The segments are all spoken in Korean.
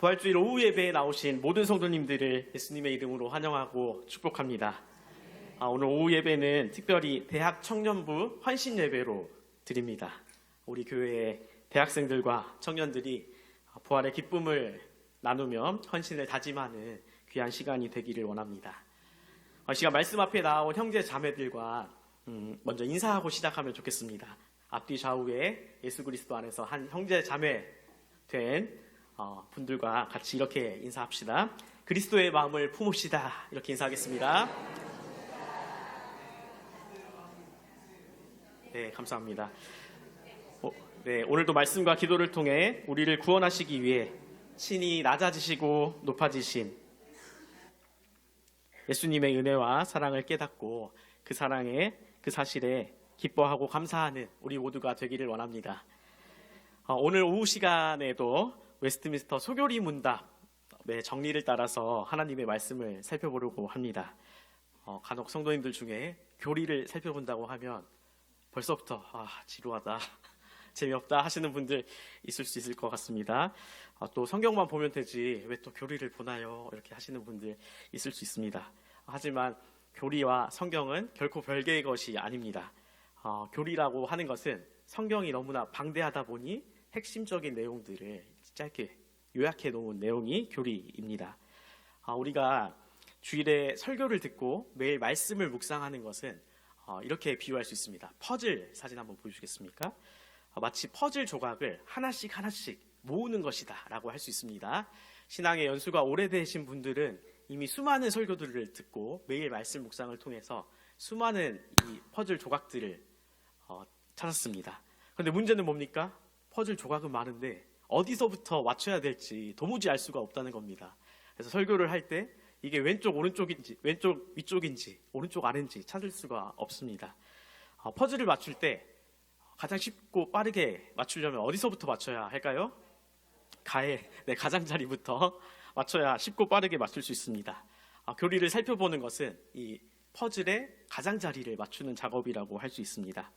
부활주일 오후 예배에 나오신 모든 성도님들을 예수님의 이름으로 환영하고 축복합니다. 오늘 오후 예배는 특별히 대학 청년부 환신 예배로 드립니다. 우리 교회의 대학생들과 청년들이 부활의 기쁨을 나누며 헌신을 다짐하는 귀한 시간이 되기를 원합니다. 시간 말씀 앞에 나온 형제 자매들과 먼저 인사하고 시작하면 좋겠습니다. 앞뒤 좌우에 예수 그리스도 안에서 한 형제 자매 된 분들과 같이 이렇게 인사합시다. 그리스도의 마음을 품읍시다. 이렇게 인사하겠습니다. 네, 감사합니다. 네, 오늘도 말씀과 기도를 통해 우리를 구원하시기 위해 친히 낮아지시고 높아지신 예수님의 은혜와 사랑을 깨닫고 그 사랑에, 그 사실에 기뻐하고 감사하는 우리 모두가 되기를 원합니다. 오늘 오후 시간에도 웨스트민스터 소교리 문답의 정리를 따라서 하나님의 말씀을 살펴보려고 합니다. 간혹 성도님들 중에 교리를 살펴본다고 하면 벌써부터 지루하다, 재미없다 하시는 분들 있을 수 있을 것 같습니다. 또 성경만 보면 되지 왜 또 교리를 보나요? 이렇게 하시는 분들 있을 수 있습니다. 하지만 교리와 성경은 결코 별개의 것이 아닙니다. 교리라고 하는 것은 성경이 너무나 방대하다 보니 핵심적인 내용들을 짧게 요약해 놓은 내용이 교리입니다. 우리가 주일에 설교를 듣고 매일 말씀을 묵상하는 것은 이렇게 비유할 수 있습니다. 퍼즐 사진 한번 보여주시겠습니까? 마치 퍼즐 조각을 하나씩 모으는 것이다 라고 할 수 있습니다. 신앙의 연수가 오래되신 분들은 이미 수많은 설교들을 듣고 매일 말씀 묵상을 통해서 수많은 이 퍼즐 조각들을 찾았습니다. 그런데 문제는 뭡니까? 퍼즐 조각은 많은데 어디서부터 맞춰야 될지 도무지 알 수가 없다는 겁니다. 그래서 설교를 할 때 이게 왼쪽 오른쪽인지 왼쪽 위쪽인지 오른쪽 아래인지 찾을 수가 없습니다. 퍼즐을 맞출 때 가장 쉽고 빠르게 맞추려면 어디서부터 맞춰야 할까요? 가장자리부터 맞춰야 쉽고 빠르게 맞출 수 있습니다. 교리를 살펴보는 것은 이 퍼즐의 가장자리를 맞추는 작업이라고 할 수 있습니다.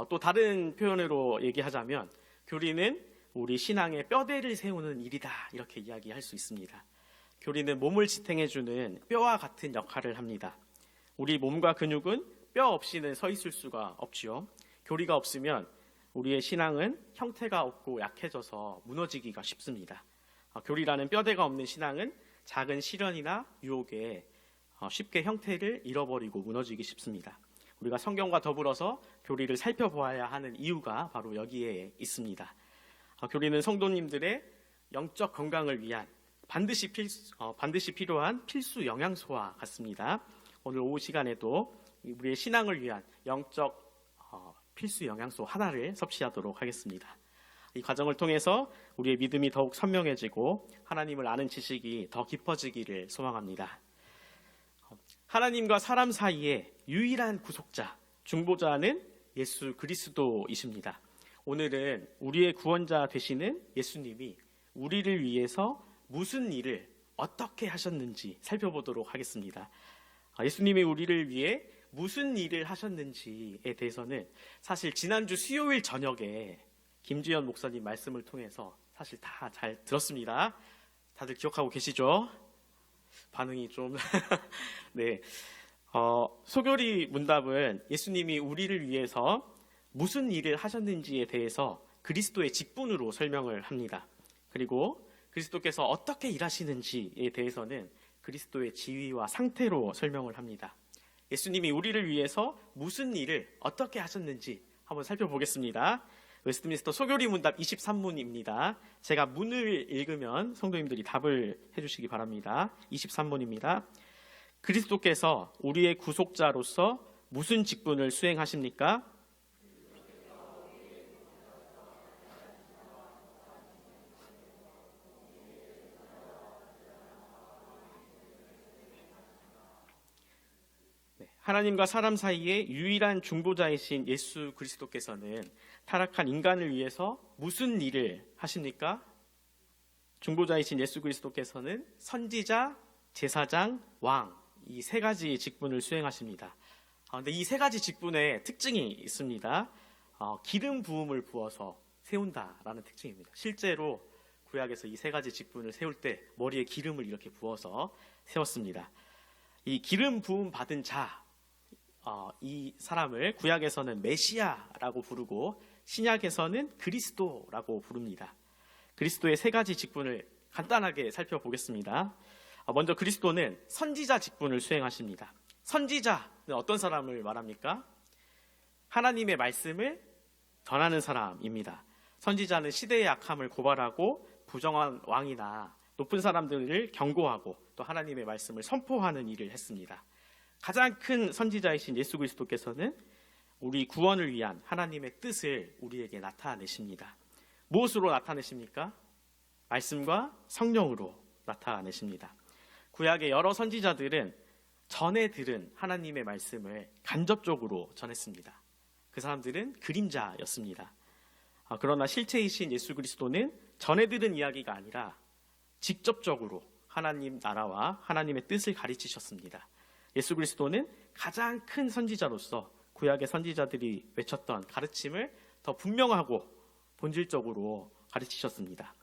또 다른 표현으로 얘기하자면 교리는 우리 신앙의 뼈대를 세우는 일이다 이렇게 이야기할 수 있습니다. 교리는 몸을 지탱해주는 뼈와 같은 역할을 합니다. 우리 몸과 근육은 뼈 없이는 서 있을 수가 없지요. 교리가 없으면 우리의 신앙은 형태가 없고 약해져서 무너지기가 쉽습니다. 교리라는 뼈대가 없는 신앙은 작은 시련이나 유혹에 쉽게 형태를 잃어버리고 무너지기 쉽습니다. 우리가 성경과 더불어서 교리를 살펴보아야 하는 이유가 바로 여기에 있습니다. 교리는 성도님들의 영적 건강을 위한 반드시 필요한 필수 영양소와 같습니다. 오늘 오후 시간에도 우리의 신앙을 위한 영적 필수 영양소 하나를 섭취하도록 하겠습니다. 이 과정을 통해서 우리의 믿음이 더욱 선명해지고 하나님을 아는 지식이 더 깊어지기를 소망합니다. 하나님과 사람 사이의 유일한 구속자, 중보자는 예수 그리스도이십니다. 오늘은 우리의 구원자 되시는 예수님이 우리를 위해서 무슨 일을 어떻게 하셨는지 살펴보도록 하겠습니다. 예수님이 우리를 위해 무슨 일을 하셨는지에 대해서는 사실 지난주 수요일 저녁에 김지현 목사님 말씀을 통해서 사실 다 잘 들었습니다. 다들 기억하고 계시죠? 반응이 좀 네. 소교리 문답은 예수님이 우리를 위해서 무슨 일을 하셨는지에 대해서 그리스도의 직분으로 설명을 합니다. 그리고 그리스도께서 어떻게 일하시는지에 대해서는 그리스도의 지위와 상태로 설명을 합니다. 예수님이 우리를 위해서 무슨 일을 어떻게 하셨는지 한번 살펴보겠습니다. 웨스트민스터 소교리 문답 23문입니다. 제가 문을 읽으면 성도님들이 답을 해주시기 바랍니다. 23문입니다. 그리스도께서 우리의 구속자로서 무슨 직분을 수행하십니까? 하나님과 사람 사이의 유일한 중보자이신 예수 그리스도께서는 타락한 인간을 위해서 무슨 일을 하십니까? 중보자이신 예수 그리스도께서는 선지자, 제사장, 왕, 이 세 가지 직분을 수행하십니다. 그런데 이 세 가지 직분에 특징이 있습니다. 기름 부음을 부어서 세운다라는 특징입니다. 실제로 구약에서 이 세 가지 직분을 세울 때 머리에 기름을 이렇게 부어서 세웠습니다. 이 기름 부음 받은 자, 이 사람을 구약에서는 메시아라고 부르고 신약에서는 그리스도라고 부릅니다. 그리스도의 세 가지 직분을 간단하게 살펴보겠습니다. 먼저 그리스도는 선지자 직분을 수행하십니다. 선지자는 어떤 사람을 말합니까? 하나님의 말씀을 전하는 사람입니다. 선지자는 시대의 악함을 고발하고 부정한 왕이나 높은 사람들을 경고하고 또 하나님의 말씀을 선포하는 일을 했습니다. 가장 큰 선지자이신 예수 그리스도께서는 우리 구원을 위한 하나님의 뜻을 우리에게 나타내십니다. 무엇으로 나타내십니까? 말씀과 성령으로 나타내십니다. 구약의 여러 선지자들은 전에 들은 하나님의 말씀을 간접적으로 전했습니다. 그 사람들은 그림자였습니다. 그러나 실체이신 예수 그리스도는 전에 들은 이야기가 아니라 직접적으로 하나님 나라와 하나님의 뜻을 가르치셨습니다. 예수 그리스도는 가장 큰 선지자로서 구약의 선지자들이 외쳤던 가르침을 더 분명하고 본질적으로 가르치셨습니다.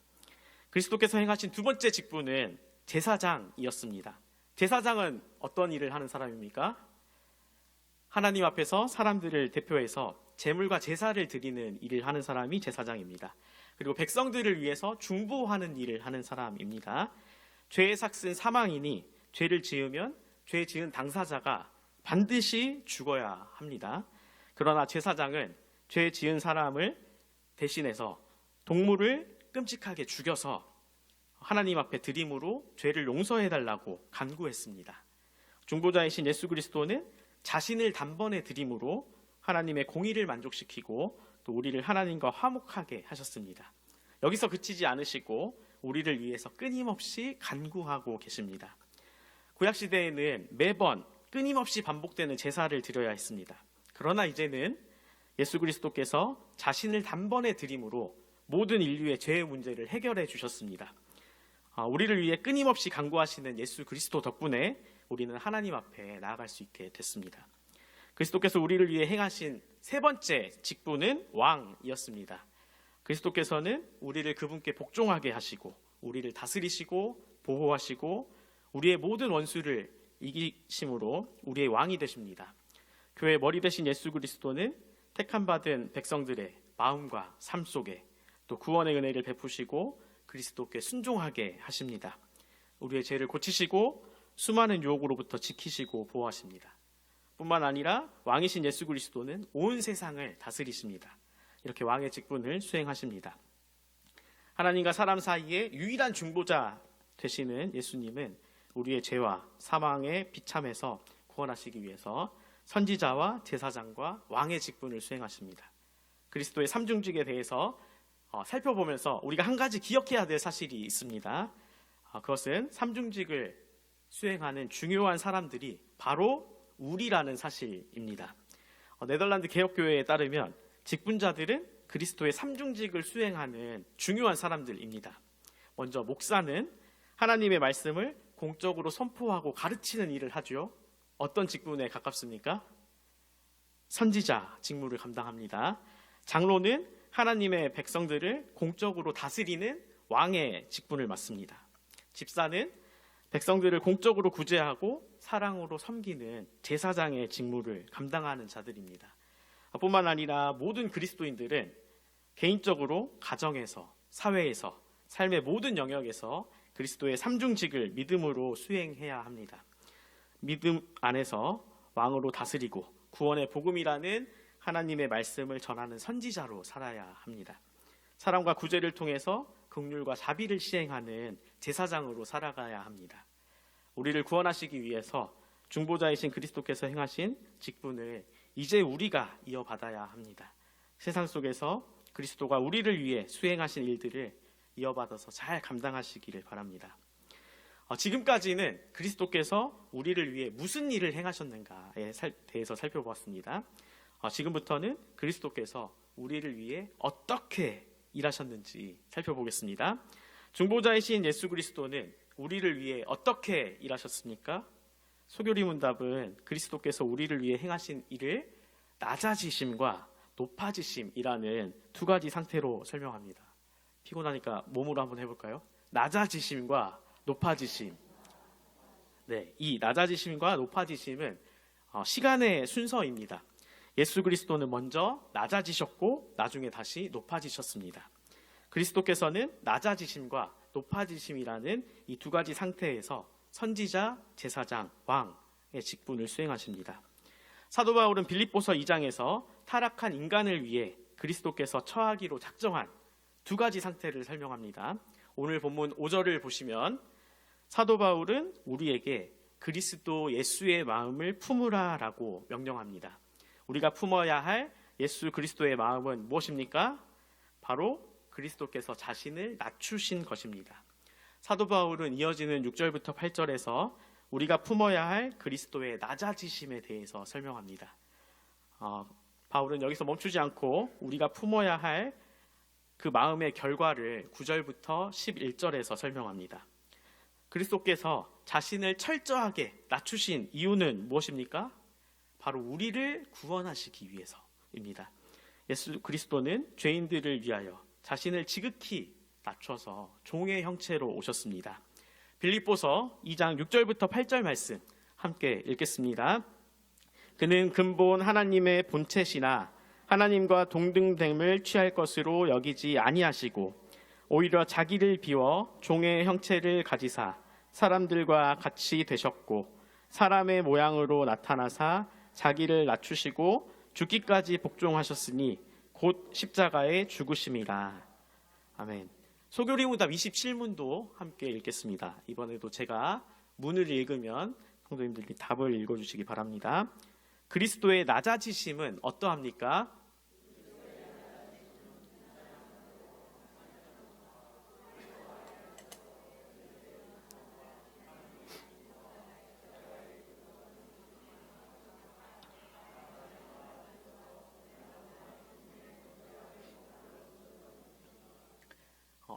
그리스도께서 행하신 두 번째 직분은 제사장이었습니다. 제사장은 어떤 일을 하는 사람입니까? 하나님 앞에서 사람들을 대표해서 제물과 제사를 드리는 일을 하는 사람이 제사장입니다. 그리고 백성들을 위해서 중보하는 일을 하는 사람입니다. 죄의 삭은 사망이니 죄를 지으면 죄 지은 당사자가 반드시 죽어야 합니다. 그러나 제사장은 죄 지은 사람을 대신해서 동물을 끔찍하게 죽여서 하나님 앞에 드림으로 죄를 용서해달라고 간구했습니다. 중보자이신 예수 그리스도는 자신을 단번에 드림으로 하나님의 공의를 만족시키고 또 우리를 하나님과 화목하게 하셨습니다. 여기서 그치지 않으시고 우리를 위해서 끊임없이 간구하고 계십니다. 구약시대에는 매번 끊임없이 반복되는 제사를 드려야 했습니다. 그러나 이제는 예수 그리스도께서 자신을 단번에 드림으로 모든 인류의 죄의 문제를 해결해 주셨습니다. 우리를 위해 끊임없이 간구하시는 예수 그리스도 덕분에 우리는 하나님 앞에 나아갈 수 있게 됐습니다. 그리스도께서 우리를 위해 행하신 세 번째 직분은 왕이었습니다. 그리스도께서는 우리를 그분께 복종하게 하시고 우리를 다스리시고 보호하시고 우리의 모든 원수를 이기심으로 우리의 왕이 되십니다. 교회의 머리 되신 예수 그리스도는 택함받은 백성들의 마음과 삶 속에 또 구원의 은혜를 베푸시고 그리스도께 순종하게 하십니다. 우리의 죄를 고치시고 수많은 유혹으로부터 지키시고 보호하십니다. 뿐만 아니라 왕이신 예수 그리스도는 온 세상을 다스리십니다. 이렇게 왕의 직분을 수행하십니다. 하나님과 사람 사이에 유일한 중보자 되시는 예수님은 우리의 죄와 사망의 비참에서 구원하시기 위해서 선지자와 제사장과 왕의 직분을 수행하십니다. 그리스도의 삼중직에 대해서 살펴보면서 우리가 한 가지 기억해야 될 사실이 있습니다. 그것은 삼중직을 수행하는 중요한 사람들이 바로 우리라는 사실입니다. 네덜란드 개혁교회에 따르면 직분자들은 그리스도의 삼중직을 수행하는 중요한 사람들입니다. 먼저 목사는 하나님의 말씀을 공적으로 선포하고 가르치는 일을 하죠. 어떤 직분에 가깝습니까? 선지자 직무를 감당합니다. 장로는 하나님의 백성들을 공적으로 다스리는 왕의 직분을 맡습니다. 집사는 백성들을 공적으로 구제하고 사랑으로 섬기는 제사장의 직무를 감당하는 자들입니다. 뿐만 아니라 모든 그리스도인들은 개인적으로 가정에서, 사회에서, 삶의 모든 영역에서 그리스도의 삼중직을 믿음으로 수행해야 합니다. 믿음 안에서 왕으로 다스리고 구원의 복음이라는 하나님의 말씀을 전하는 선지자로 살아야 합니다. 사랑과 구제를 통해서 긍휼과 자비를 시행하는 제사장으로 살아가야 합니다. 우리를 구원하시기 위해서 중보자이신 그리스도께서 행하신 직분을 이제 우리가 이어받아야 합니다. 세상 속에서 그리스도가 우리를 위해 수행하신 일들을 이어받아서 잘 감당하시기를 바랍니다. 지금까지는 그리스도께서 우리를 위해 무슨 일을 행하셨는가에 대해서 살펴보았습니다. 지금부터는 그리스도께서 우리를 위해 어떻게 일하셨는지 살펴보겠습니다. 중보자이신 예수 그리스도는 우리를 위해 어떻게 일하셨습니까? 소교리 문답은 그리스도께서 우리를 위해 행하신 일을 낮아지심과 높아지심이라는 두 가지 상태로 설명합니다. 피곤하니까 몸으로 한번 해볼까요? 낮아지심과 높아지심. 네, 이 낮아지심과 높아지심은 시간의 순서입니다. 예수 그리스도는 먼저 낮아지셨고 나중에 다시 높아지셨습니다. 그리스도께서는 낮아지심과 높아지심이라는 이 두 가지 상태에서 선지자, 제사장, 왕의 직분을 수행하십니다. 사도 바울은 빌립보서 2장에서 타락한 인간을 위해 그리스도께서 처하기로 작정한 두 가지 상태를 설명합니다. 오늘 본문 5절을 보시면 사도 바울은 우리에게 그리스도 예수의 마음을 품으라라고 명령합니다. 우리가 품어야 할 예수 그리스도의 마음은 무엇입니까? 바로 그리스도께서 자신을 낮추신 것입니다. 사도 바울은 이어지는 6절부터 8절에서 우리가 품어야 할 그리스도의 낮아지심에 대해서 설명합니다. 바울은 여기서 멈추지 않고 우리가 품어야 할 그 마음의 결과를 9절부터 11절에서 설명합니다. 그리스도께서 자신을 철저하게 낮추신 이유는 무엇입니까? 바로 우리를 구원하시기 위해서입니다. 예수 그리스도는 죄인들을 위하여 자신을 지극히 낮춰서 종의 형체로 오셨습니다. 빌립보서 2장 6절부터 8절 말씀 함께 읽겠습니다. 그는 근본 하나님의 본체시나 하나님과 동등됨을 취할 것으로 여기지 아니하시고 오히려 자기를 비워 종의 형체를 가지사 사람들과 같이 되셨고 사람의 모양으로 나타나사 자기를 낮추시고 죽기까지 복종하셨으니 곧 십자가에 죽으심이라. 아멘. 소교리문답 27문도 함께 읽겠습니다. 이번에도 제가 문을 읽으면 성도님들이 답을 읽어주시기 바랍니다. 그리스도의 낮아지심은 어떠합니까?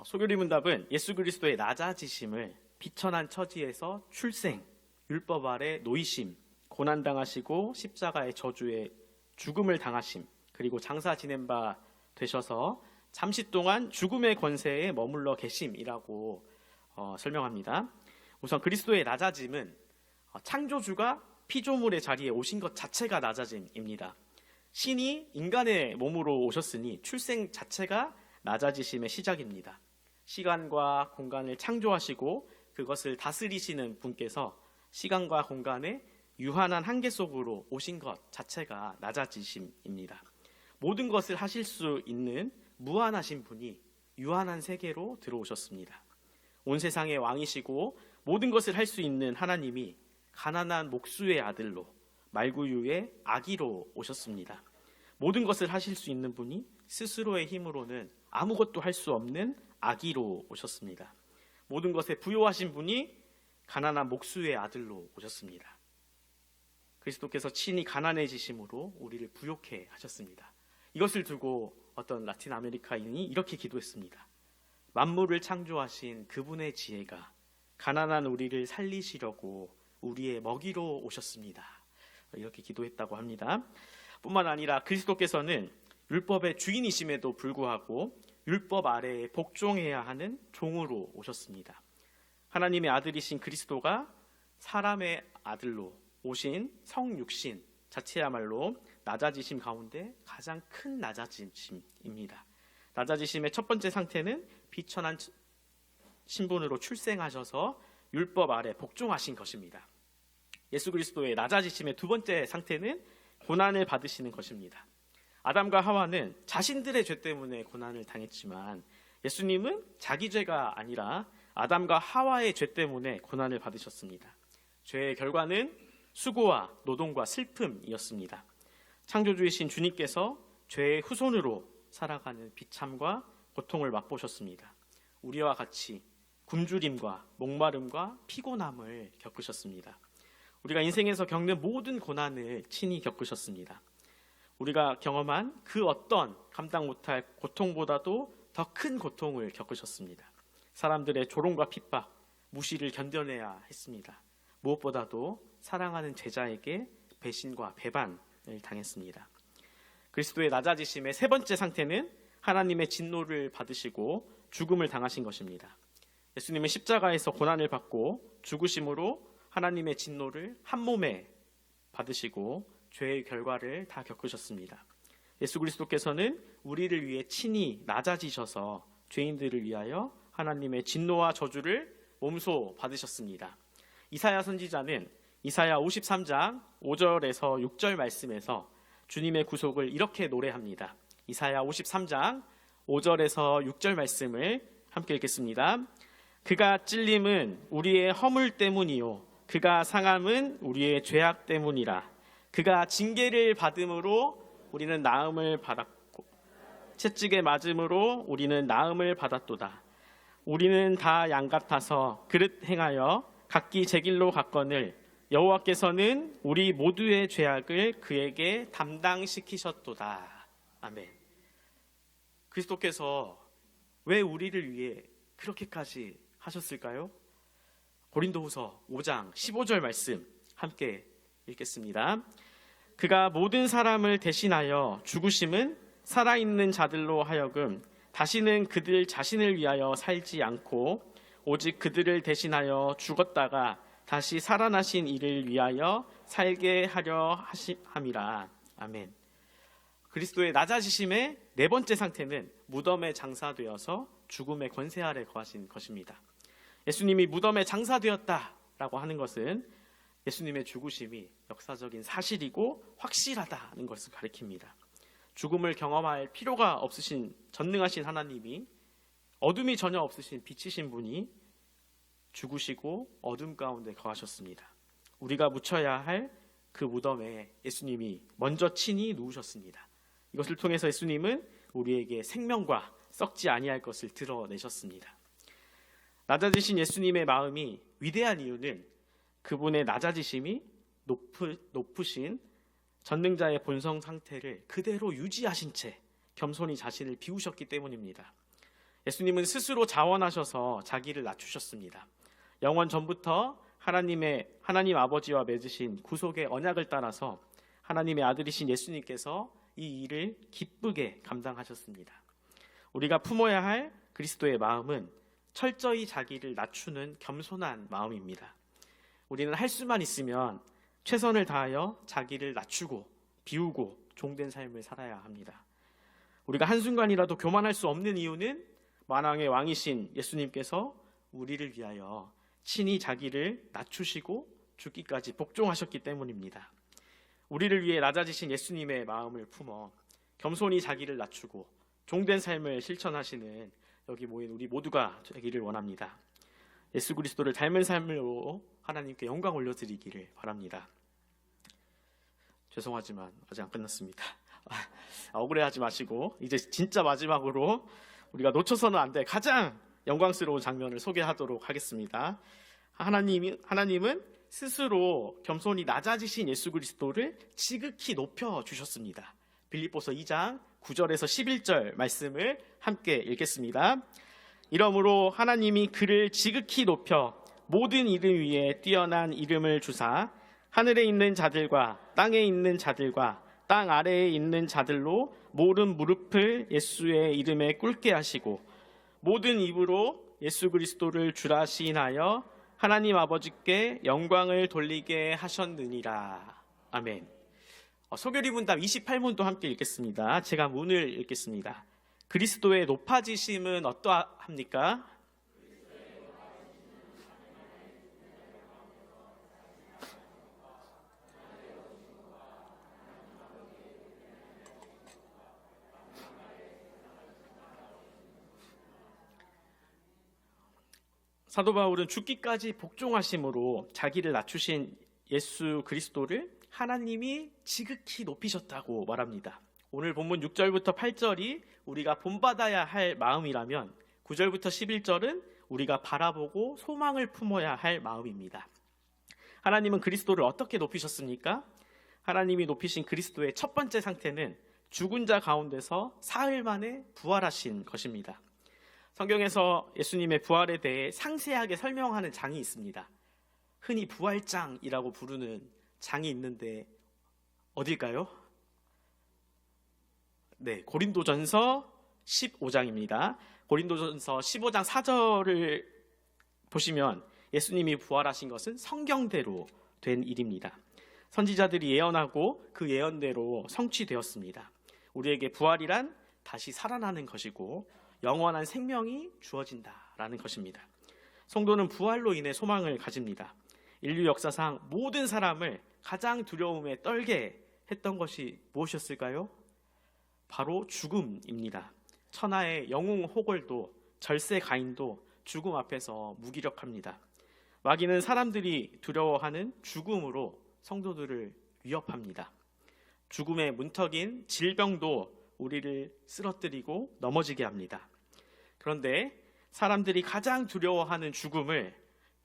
소교리문답은 예수 그리스도의 낮아지심을 비천한 처지에서 출생, 율법 아래 노이심, 고난당하시고 십자가의 저주에 죽음을 당하심, 그리고 장사 지낸 바 되셔서 잠시 동안 죽음의 권세에 머물러 계심이라고 설명합니다. 우선 그리스도의 낮아짐은 창조주가 피조물의 자리에 오신 것 자체가 낮아짐입니다. 신이 인간의 몸으로 오셨으니 출생 자체가 낮아지심의 시작입니다. 시간과 공간을 창조하시고 그것을 다스리시는 분께서 시간과 공간의 유한한 한계 속으로 오신 것 자체가 낮아지심입니다. 모든 것을 하실 수 있는 무한하신 분이 유한한 세계로 들어오셨습니다. 온 세상의 왕이시고 모든 것을 할 수 있는 하나님이 가난한 목수의 아들로 말구유의 아기로 오셨습니다. 모든 것을 하실 수 있는 분이 스스로의 힘으로는 아무것도 할 수 없는 아기로 오셨습니다. 모든 것에 부요하신 분이 가난한 목수의 아들로 오셨습니다. 그리스도께서 친히 가난해지심으로 우리를 부요케 하셨습니다. 이것을 두고 어떤 라틴 아메리카인이 이렇게 기도했습니다. 만물을 창조하신 그분의 지혜가 가난한 우리를 살리시려고 우리의 먹이로 오셨습니다. 이렇게 기도했다고 합니다. 뿐만 아니라 그리스도께서는 율법의 주인이심에도 불구하고 율법 아래에 복종해야 하는 종으로 오셨습니다. 하나님의 아들이신 그리스도가 사람의 아들로 오신 성육신 자체야말로 낮아지심 가운데 가장 큰 낮아지심입니다. 낮아지심의 첫 번째 상태는 비천한 신분으로 출생하셔서 율법 아래 복종하신 것입니다. 예수 그리스도의 낮아지심의 두 번째 상태는 고난을 받으시는 것입니다. 아담과 하와는 자신들의 죄 때문에 고난을 당했지만 예수님은 자기 죄가 아니라 아담과 하와의 죄 때문에 고난을 받으셨습니다. 죄의 결과는 수고와 노동과 슬픔이었습니다. 창조주이신 주님께서 죄의 후손으로 살아가는 비참과 고통을 맛보셨습니다. 우리와 같이 굶주림과 목마름과 피곤함을 겪으셨습니다. 우리가 인생에서 겪는 모든 고난을 친히 겪으셨습니다. 우리가 경험한 그 어떤 감당 못할 고통보다도 더 큰 고통을 겪으셨습니다. 사람들의 조롱과 핍박, 무시를 견뎌내야 했습니다. 무엇보다도 사랑하는 제자에게 배신과 배반을 당했습니다. 그리스도의 낮아지심의 세 번째 상태는 하나님의 진노를 받으시고 죽음을 당하신 것입니다. 예수님은 십자가에서 고난을 받고 죽으심으로 하나님의 진노를 한 몸에 받으시고 죄의 결과를 다 겪으셨습니다. 예수 그리스도께서는 우리를 위해 친히 낮아지셔서 죄인들을 위하여 하나님의 진노와 저주를 몸소 받으셨습니다. 이사야 선지자는 이사야 53장 5절에서 6절 말씀에서 주님의 구속을 이렇게 노래합니다. 이사야 53장 5절에서 6절 말씀을 함께 읽겠습니다. 그가 찔림은 우리의 허물 때문이요 그가 상함은 우리의 죄악 때문이라. 그가 징계를 받음으로 우리는 나음을 받았고 채찍에 맞음으로 우리는 나음을 받았도다. 우리는 다 양 같아서 그릇 행하여 각기 제 길로 갔거늘 여호와께서는 우리 모두의 죄악을 그에게 담당시키셨도다. 아멘. 그리스도께서 왜 우리를 위해 그렇게까지 하셨을까요? 고린도후서 5장 15절 말씀 함께 읽겠습니다. 그가 모든 사람을 대신하여 죽으심은 살아있는 자들로 하여금 다시는 그들 자신을 위하여 살지 않고 오직 그들을 대신하여 죽었다가 다시 살아나신 이를 위하여 살게 하려 함이라. 아멘. 그리스도의 낮아지심의 네 번째 상태는 무덤에 장사되어서 죽음의 권세 아래 거하신 것입니다. 예수님이 무덤에 장사되었다라고 하는 것은 예수님의 죽으심이 역사적인 사실이고 확실하다는 것을 가리킵니다. 죽음을 경험할 필요가 없으신 전능하신 하나님이 어둠이 전혀 없으신 빛이신 분이 죽으시고 어둠 가운데 거하셨습니다. 우리가 묻혀야 할 그 무덤에 예수님이 먼저 친히 누우셨습니다. 이것을 통해서 예수님은 우리에게 생명과 썩지 아니할 것을 드러내셨습니다. 낮아지신 예수님의 마음이 위대한 이유는 그분의 낮아지심이 높으신 전능자의 본성 상태를 그대로 유지하신 채 겸손히 자신을 비우셨기 때문입니다. 예수님은 스스로 자원하셔서 자기를 낮추셨습니다. 영원 전부터 하나님 아버지와 맺으신 구속의 언약을 따라서 하나님의 아들이신 예수님께서 이 일을 기쁘게 감당하셨습니다. 우리가 품어야 할 그리스도의 마음은 철저히 자기를 낮추는 겸손한 마음입니다. 우리는 할 수만 있으면 최선을 다하여 자기를 낮추고 비우고 종된 삶을 살아야 합니다. 우리가 한순간이라도 교만할 수 없는 이유는 만왕의 왕이신 예수님께서 우리를 위하여 친히 자기를 낮추시고 죽기까지 복종하셨기 때문입니다. 우리를 위해 낮아지신 예수님의 마음을 품어 겸손히 자기를 낮추고 종된 삶을 실천하시는 여기 모인 우리 모두가 되기를 원합니다. 예수 그리스도를 닮은 삶으로 하나님께 영광 올려드리기를 바랍니다. 죄송하지만 아직 안 끝났습니다. 억울해하지 마시고 이제 진짜 마지막으로 우리가 놓쳐서는 안 될 가장 영광스러운 장면을 소개하도록 하겠습니다. 하나님은 스스로 겸손히 낮아지신 예수 그리스도를 지극히 높여주셨습니다. 빌립보서 2장 9절에서 11절 말씀을 함께 읽겠습니다. 이러므로 하나님이 그를 지극히 높여 모든 이름 위에 뛰어난 이름을 주사 하늘에 있는 자들과 땅에 있는 자들과 땅 아래에 있는 자들로 모든 무릎을 예수의 이름에 꿇게 하시고 모든 입으로 예수 그리스도를 주라 시인하여 하나님 아버지께 영광을 돌리게 하셨느니라. 아멘. 소결이 문답 28문도 함께 읽겠습니다. 제가 문을 읽겠습니다. 그리스도의 높아지심은 어떠합니까? 사도 바울은 죽기까지 복종하심으로 자기를 낮추신 예수 그리스도를 하나님이 지극히 높이셨다고 말합니다. 오늘 본문 6절부터 8절이 우리가 본받아야 할 마음이라면 9절부터 11절은 우리가 바라보고 소망을 품어야 할 마음입니다. 하나님은 그리스도를 어떻게 높이셨습니까? 하나님이 높이신 그리스도의 첫 번째 상태는 죽은 자 가운데서 사흘 만에 부활하신 것입니다. 성경에서 예수님의 부활에 대해 상세하게 설명하는 장이 있습니다. 흔히 부활장이라고 부르는 장이 있는데 어딜까요? 네, 고린도전서 15장입니다. 고린도전서 15장 4절을 보시면 예수님이 부활하신 것은 성경대로 된 일입니다. 선지자들이 예언하고 그 예언대로 성취되었습니다. 우리에게 부활이란 다시 살아나는 것이고 영원한 생명이 주어진다라는 것입니다. 성도는 부활로 인해 소망을 가집니다. 인류 역사상 모든 사람을 가장 두려움에 떨게 했던 것이 무엇이었을까요? 바로 죽음입니다. 천하의 영웅 호걸도 절세 가인도 죽음 앞에서 무기력합니다. 마귀는 사람들이 두려워하는 죽음으로 성도들을 위협합니다. 죽음의 문턱인 질병도 우리를 쓰러뜨리고 넘어지게 합니다. 그런데 사람들이 가장 두려워하는 죽음을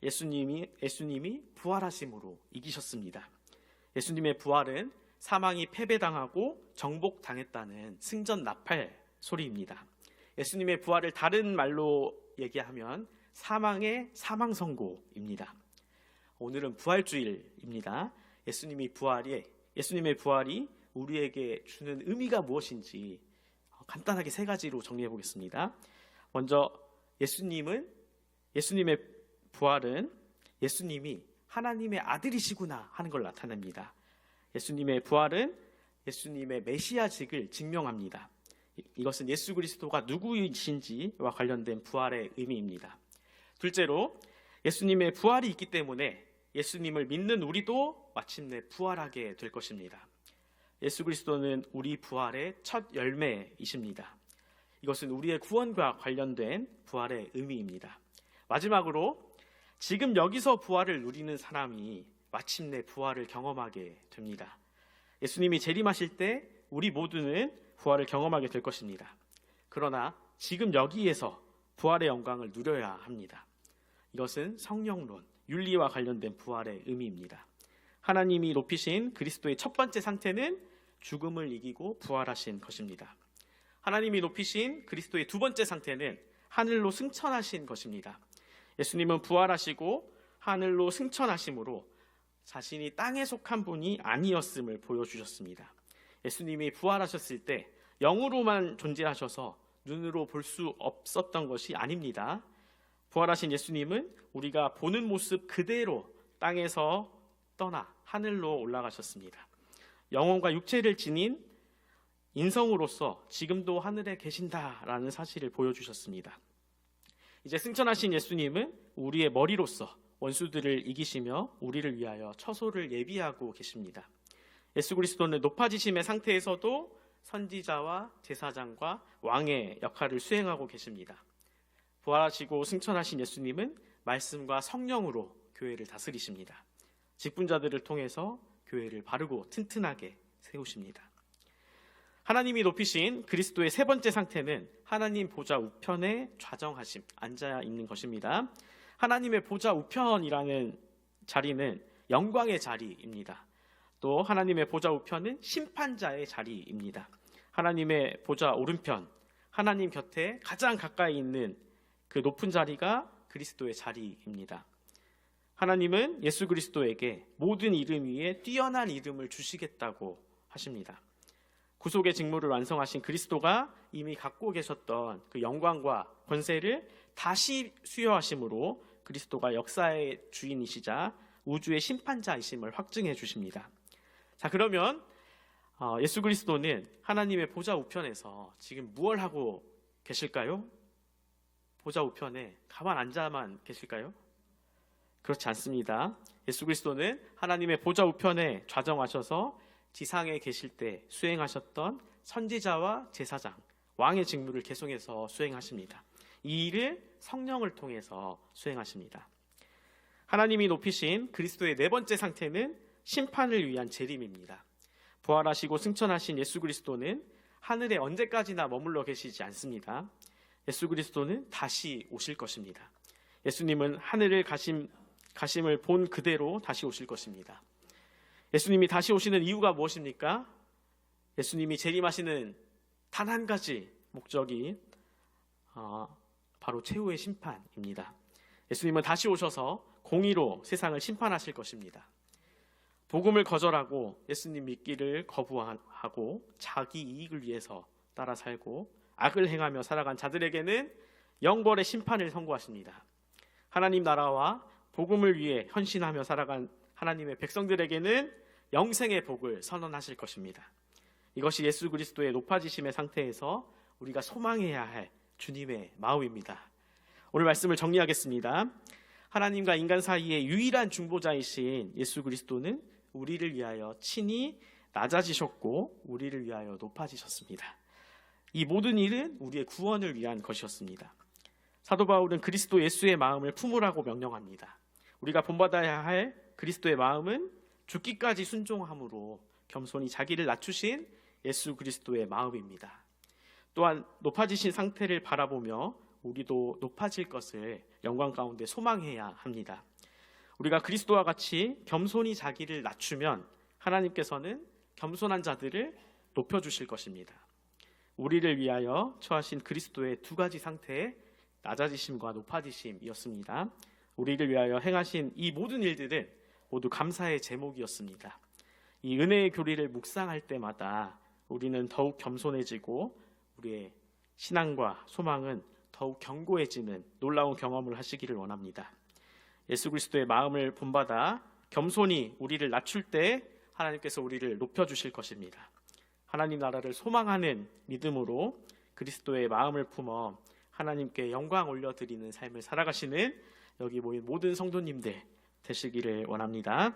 예수님이 부활하심으로 이기셨습니다. 예수님의 부활은 사망이 패배당하고 정복당했다는 승전 나팔 소리입니다. 예수님의 부활을 다른 말로 얘기하면 사망의 사망 선고입니다. 오늘은 부활주일입니다. 예수님의 부활이 우리에게 주는 의미가 무엇인지 간단하게 세 가지로 정리해 보겠습니다. 먼저 예수님의 부활은 예수님이 하나님의 아들이시구나 하는 걸 나타냅니다. 예수님의 부활은 예수님의 메시아직을 증명합니다. 이것은 예수 그리스도가 누구이신지와 관련된 부활의 의미입니다. 둘째로 예수님의 부활이 있기 때문에 예수님을 믿는 우리도 마침내 부활하게 될 것입니다. 예수 그리스도는 우리 부활의 첫 열매이십니다. 이것은 우리의 구원과 관련된 부활의 의미입니다. 마지막으로 지금 여기서 부활을 누리는 사람이 마침내 부활을 경험하게 됩니다. 예수님이 재림하실 때 우리 모두는 부활을 경험하게 될 것입니다. 그러나 지금 여기에서 부활의 영광을 누려야 합니다. 이것은 성령론, 윤리와 관련된 부활의 의미입니다. 하나님이 높이신 그리스도의 첫 번째 상태는 죽음을 이기고 부활하신 것입니다. 하나님이 높이신 그리스도의 두 번째 상태는 하늘로 승천하신 것입니다. 예수님은 부활하시고 하늘로 승천하심으로 자신이 땅에 속한 분이 아니었음을 보여주셨습니다. 예수님이 부활하셨을 때 영으로만 존재하셔서 눈으로 볼 수 없었던 것이 아닙니다. 부활하신 예수님은 우리가 보는 모습 그대로 땅에서 떠나 하늘로 올라가셨습니다. 영혼과 육체를 지닌 인성으로서 지금도 하늘에 계신다라는 사실을 보여주셨습니다. 이제 승천하신 예수님은 우리의 머리로서 원수들을 이기시며 우리를 위하여 처소를 예비하고 계십니다. 예수 그리스도는 높아지심의 상태에서도 선지자와 제사장과 왕의 역할을 수행하고 계십니다. 부활하시고 승천하신 예수님은 말씀과 성령으로 교회를 다스리십니다. 직분자들을 통해서 교회를 바르고 튼튼하게 세우십니다. 하나님이 높이신 그리스도의 세 번째 상태는 하나님 보좌 우편에 좌정하심, 앉아 있는 것입니다. 하나님의 보좌 우편이라는 자리는 영광의 자리입니다. 또 하나님의 보좌 우편은 심판자의 자리입니다. 하나님의 보좌 오른편, 하나님 곁에 가장 가까이 있는 그 높은 자리가 그리스도의 자리입니다. 하나님은 예수 그리스도에게 모든 이름 위에 뛰어난 이름을 주시겠다고 하십니다. 구속의 직무를 완성하신 그리스도가 이미 갖고 계셨던 그 영광과 권세를 다시 수여하심으로 그리스도가 역사의 주인이시자 우주의 심판자이심을 확증해 주십니다. 자, 그러면 예수 그리스도는 하나님의 보좌 우편에서 지금 무엇을 하고 계실까요? 보좌 우편에 가만 앉아만 계실까요? 그렇지 않습니다. 예수 그리스도는 하나님의 보좌 우편에 좌정하셔서 지상에 계실 때 수행하셨던 선지자와 제사장, 왕의 직무를 계속해서 수행하십니다. 이 일을 성령을 통해서 수행하십니다. 하나님이 높이신 그리스도의 네 번째 상태는 심판을 위한 재림입니다. 부활하시고 승천하신 예수 그리스도는 하늘에 언제까지나 머물러 계시지 않습니다. 예수 그리스도는 다시 오실 것입니다. 예수님은 하늘을 가심을 본 그대로 다시 오실 것입니다. 예수님이 다시 오시는 이유가 무엇입니까? 예수님이 재림하시는 단 한 가지 목적이 바로 최후의 심판입니다. 예수님은 다시 오셔서 공의로 세상을 심판하실 것입니다. 복음을 거절하고 예수님 믿기를 거부하고 자기 이익을 위해서 따라 살고 악을 행하며 살아간 자들에게는 영벌의 심판을 선고하십니다. 하나님 나라와 복음을 위해 헌신하며 살아간 하나님의 백성들에게는 영생의 복을 선언하실 것입니다. 이것이 예수 그리스도의 높아지심의 상태에서 우리가 소망해야 할 주님의 마음입니다. 오늘 말씀을 정리하겠습니다. 하나님과 인간 사이의 유일한 중보자이신 예수 그리스도는 우리를 위하여 친히 낮아지셨고 우리를 위하여 높아지셨습니다. 이 모든 일은 우리의 구원을 위한 것이었습니다. 사도 바울은 그리스도 예수의 마음을 품으라고 명령합니다. 우리가 본받아야 할 그리스도의 마음은 죽기까지 순종함으로 겸손히 자기를 낮추신 예수 그리스도의 마음입니다. 또한 높아지신 상태를 바라보며 우리도 높아질 것을 영광 가운데 소망해야 합니다. 우리가 그리스도와 같이 겸손히 자기를 낮추면 하나님께서는 겸손한 자들을 높여주실 것입니다. 우리를 위하여 처하신 그리스도의 두 가지 상태의 낮아지심과 높아지심이었습니다. 우리를 위하여 행하신 이 모든 일들은 모두 감사의 제목이었습니다. 이 은혜의 교리를 묵상할 때마다 우리는 더욱 겸손해지고 우리의 신앙과 소망은 더욱 견고해지는 놀라운 경험을 하시기를 원합니다. 예수 그리스도의 마음을 본받아 겸손히 우리를 낮출 때 하나님께서 우리를 높여주실 것입니다. 하나님 나라를 소망하는 믿음으로 그리스도의 마음을 품어 하나님께 영광 올려드리는 삶을 살아가시는 여기 모인 모든 성도님들 되시기를 원합니다.